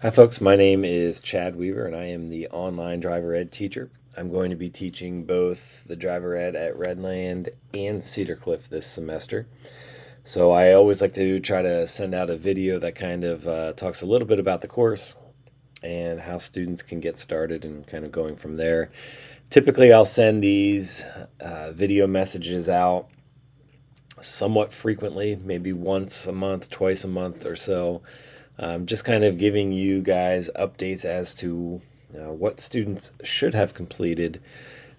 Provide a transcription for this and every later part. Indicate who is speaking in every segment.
Speaker 1: Hi, folks. My name is Chad Weaver, and I am the online driver ed teacher. I'm going to be teaching both the driver ed at Redland and Cedar Cliff this semester. So I always like to try to send out a video that kind of talks a little bit about the course and how students can get started and kind of going from there. Typically, I'll send these video messages out somewhat frequently, maybe once a month, twice a month or so. Just kind of giving you guys updates as to what students should have completed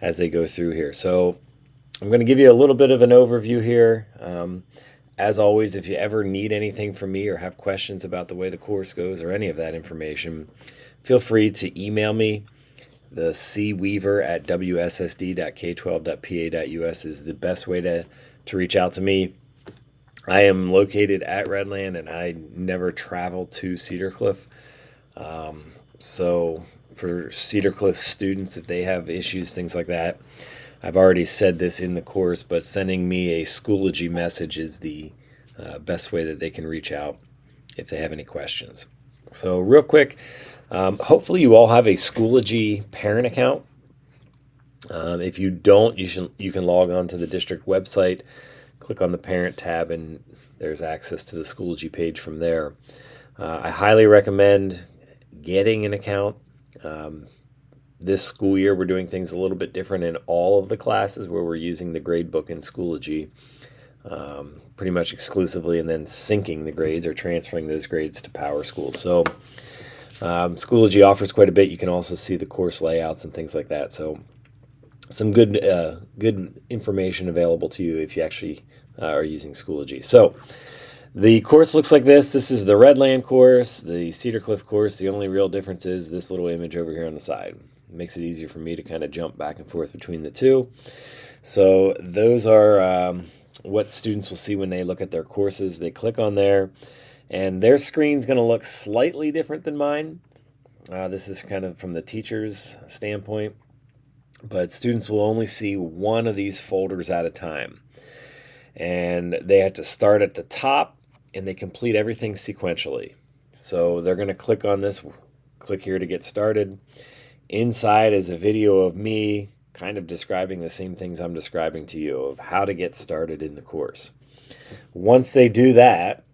Speaker 1: as they go through here. So I'm going to give you a little bit of an overview here. As always, if you ever need anything from me or have questions about the way the course goes or any of that information, feel free to email me. The cweaver@wssd.k12.pa.us is the best way to reach out to me. I am located at Redland, and I never travel to Cedar Cliff. So for Cedar Cliff students, if they have issues, things like that, I've already said this in the course, but sending me a Schoology message is the best way that they can reach out if they have any questions. So real quick, hopefully you all have a Schoology parent account. If you don't, you can log on to the district website, click on the parent tab, and there's access to the Schoology page from there. I highly recommend getting an account. This school year, we're doing things a little bit different in all of the classes where we're using the grade book in Schoology pretty much exclusively, and then syncing the grades or transferring those grades to PowerSchool. So Schoology offers quite a bit. You can also see the course layouts and things like that. So some good information available to you if you actually are using Schoology. So the course looks like this. This is the Redland course, the Cedar Cliff course. The only real difference is this little image over here on the side. It makes it easier for me to kind of jump back and forth between the two. So those are what students will see when they look at their courses. They click on there, and their screen's going to look slightly different than mine. This is kind of from the teacher's standpoint, but students will only see one of these folders at a time. And they have to start at the top, and they complete everything sequentially. So they're going to click on this, click here to get started. Inside is a video of me kind of describing the same things I'm describing to you of how to get started in the course. Once they do that,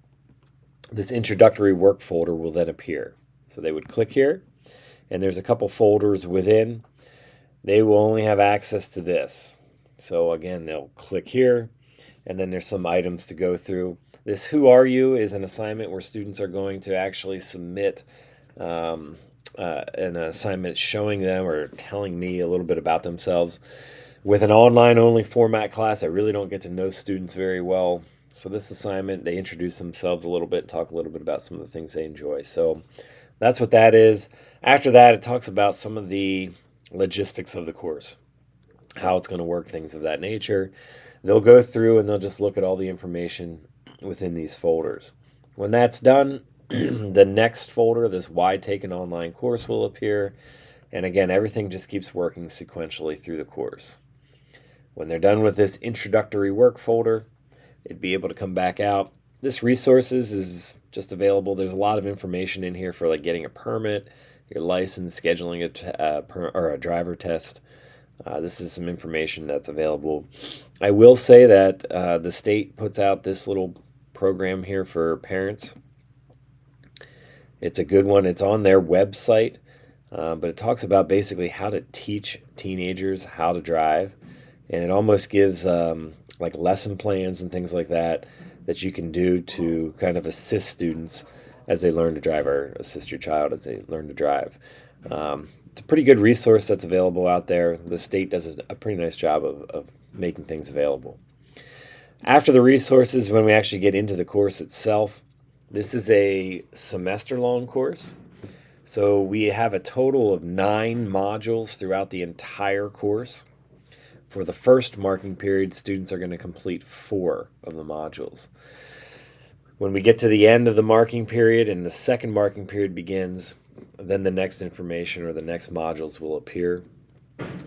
Speaker 1: this introductory work folder will then appear. So they would click here, and there's a couple folders within. They will only have access to this. So again, they'll click here, and then there's some items to go through. This Who Are You is an assignment where students are going to actually submit an assignment showing them or telling me a little bit about themselves. With an online-only format class, I really don't get to know students very well. So this assignment, they introduce themselves a little bit, talk a little bit about some of the things they enjoy. So that's what that is. After that, it talks about some of the logistics of the course, how it's going to work, things of that nature. They'll go through and they'll just look at all the information within these folders. When that's done, the next folder, this Why Take an Online Course, will appear. And again, everything just keeps working sequentially through the course. When they're done with this introductory work folder, they'd be able to come back out. This resources is just available. There's a lot of information in here for like getting a permit, your license, scheduling a driver test. This is some information that's available. I will say that the state puts out this little program here for parents. It's a good one. It's on their website, but it talks about basically how to teach teenagers how to drive, and it almost gives like lesson plans and things like that that you can do to kind of assist students as they learn to drive, or assist your child as they learn to drive. It's a pretty good resource that's available out there. The state does a pretty nice job of making things available. After the resources, when we actually get into the course itself, this is a semester-long course. So we have a total of 9 modules throughout the entire course. For the first marking period, students are going to complete 4 of the modules. When we get to the end of the marking period and the second marking period begins, then the next information or the next modules will appear.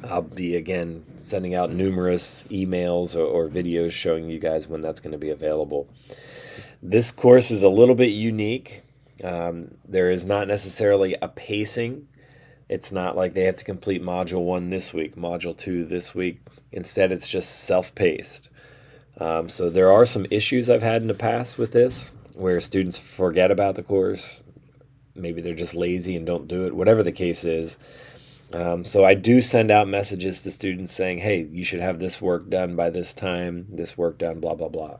Speaker 1: I'll be, again, sending out numerous emails or videos showing you guys when that's going to be available. This course is a little bit unique. There is not necessarily a pacing. It's not like they have to complete module 1 this week, module 2 this week. Instead, it's just self-paced. So there are some issues I've had in the past with this where students forget about the course. Maybe they're just lazy and don't do it, whatever the case is. So I do send out messages to students saying, hey, you should have this work done by this time, this work done, blah, blah, blah.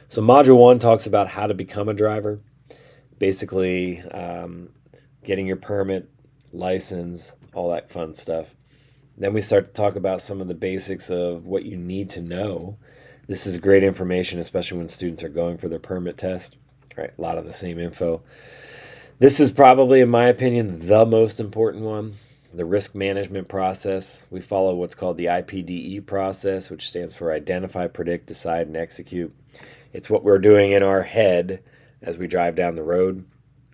Speaker 1: So module 1 talks about how to become a driver. Basically, getting your permit, license, all that fun stuff. Then we start to talk about some of the basics of what you need to know. This is great information, especially when students are going for their permit test. Right, a lot of the same info. This is probably, in my opinion, the most important one, the risk management process. We follow what's called the IPDE process, which stands for Identify, Predict, Decide, and Execute. It's what we're doing in our head as we drive down the road.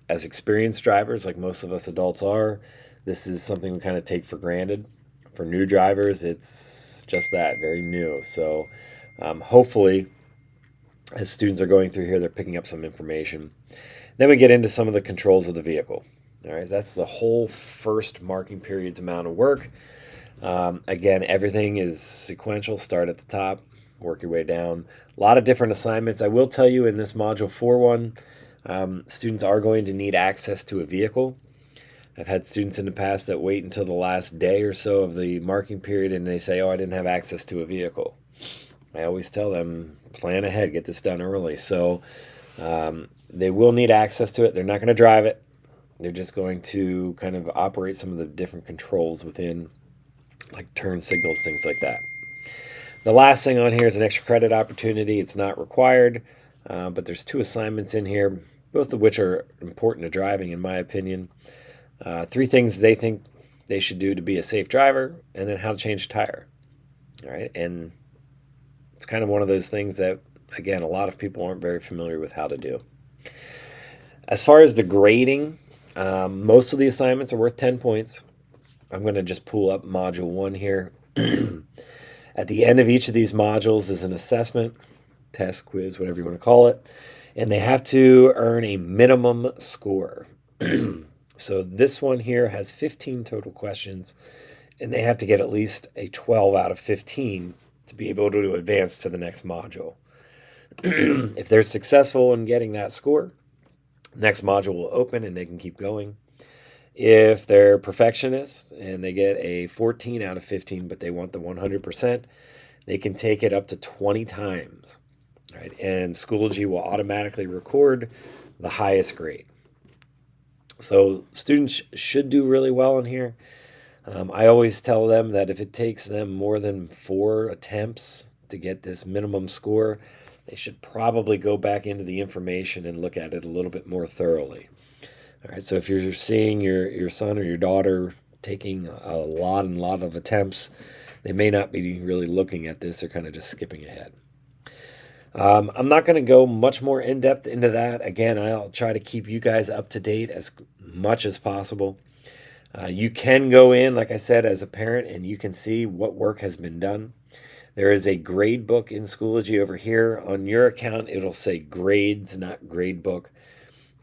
Speaker 1: As experienced drivers, like most of us adults are, this is something we kind of take for granted. For new drivers, it's just that, very new. So hopefully, as students are going through here, they're picking up some information. Then we get into some of the controls of the vehicle. All right, that's the whole first marking period's amount of work. Again, everything is sequential. Start at the top, work your way down. A lot of different assignments. I will tell you in this Module 4.1, students are going to need access to a vehicle. I've had students in the past that wait until the last day or so of the marking period and they say, oh, I didn't have access to a vehicle. I always tell them, plan ahead, get this done early. So they will need access to it. They're not going to drive it. They're just going to kind of operate some of the different controls within, like turn signals, things like that. The last thing on here is an extra credit opportunity. It's not required, but there's 2 assignments in here, both of which are important to driving, in my opinion. 3 things they think they should do to be a safe driver, and then how to change a tire. All right, and it's kind of one of those things that, again, a lot of people aren't very familiar with how to do. As far as the grading, most of the assignments are worth 10 points. I'm going to just pull up Module 1 here. At the end of each of these modules is an assessment, test, quiz, whatever you want to call it, and they have to earn a minimum score. So this one here has 15 total questions, and they have to get at least a 12 out of 15 to be able to advance to the next module. If they're successful in getting that score, next module will open and they can keep going. If they're perfectionists and they get a 14 out of 15, but they want the 100%, they can take it up to 20 times. Right? And Schoology will automatically record the highest grade. So students should do really well in here. I always tell them that if it takes them more than 4 attempts to get this minimum score, they should probably go back into the information and look at it a little bit more thoroughly. All right, so if you're seeing your son or your daughter taking a lot of attempts, they may not be really looking at this. They're kind of just skipping ahead. I'm not going to go much more in-depth into that. Again, I'll try to keep you guys up to date as much as possible. You can go in, like I said, as a parent, and you can see what work has been done. There is a grade book in Schoology over here. On your account, it'll say grades, not grade book.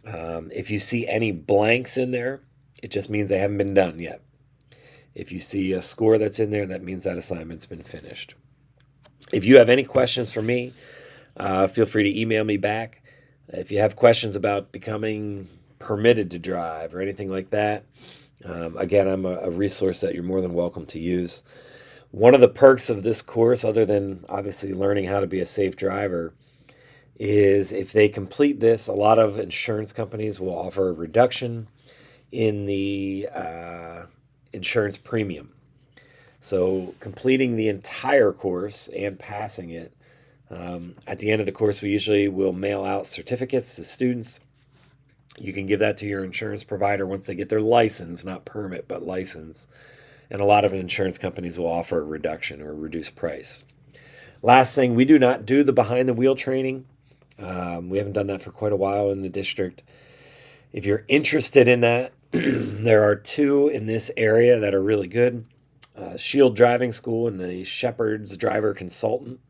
Speaker 1: If you see any blanks in there, it just means they haven't been done yet. If you see a score that's in there, that means that assignment's been finished. If you have any questions for me, feel free to email me back. If you have questions about becoming permitted to drive or anything like that, again, I'm a resource that you're more than welcome to use. One of the perks of this course, other than obviously learning how to be a safe driver, is if they complete this, a lot of insurance companies will offer a reduction in the insurance premium. So completing the entire course and passing it, at the end of the course, we usually will mail out certificates to students. You can give that to your insurance provider once they get their license, not permit, but license. And a lot of insurance companies will offer a reduction or a reduced price. Last thing, we do not do the behind the wheel training. We haven't done that for quite a while in the district. If you're interested in that, there are 2 in this area that are really good. Shield Driving School and the Shepherd's Driver Consultant.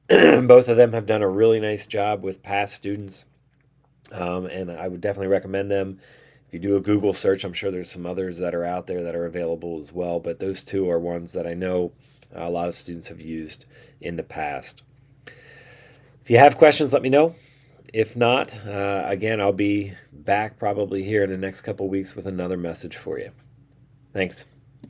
Speaker 1: Both of them have done a really nice job with past students. and I would definitely recommend them. If you do a Google search, I'm sure there's some others that are out there that are available as well, but those two are ones that I know a lot of students have used in the past. If you have questions, let me know. If not, again, I'll be back probably here in the next couple weeks with another message for you. Thanks.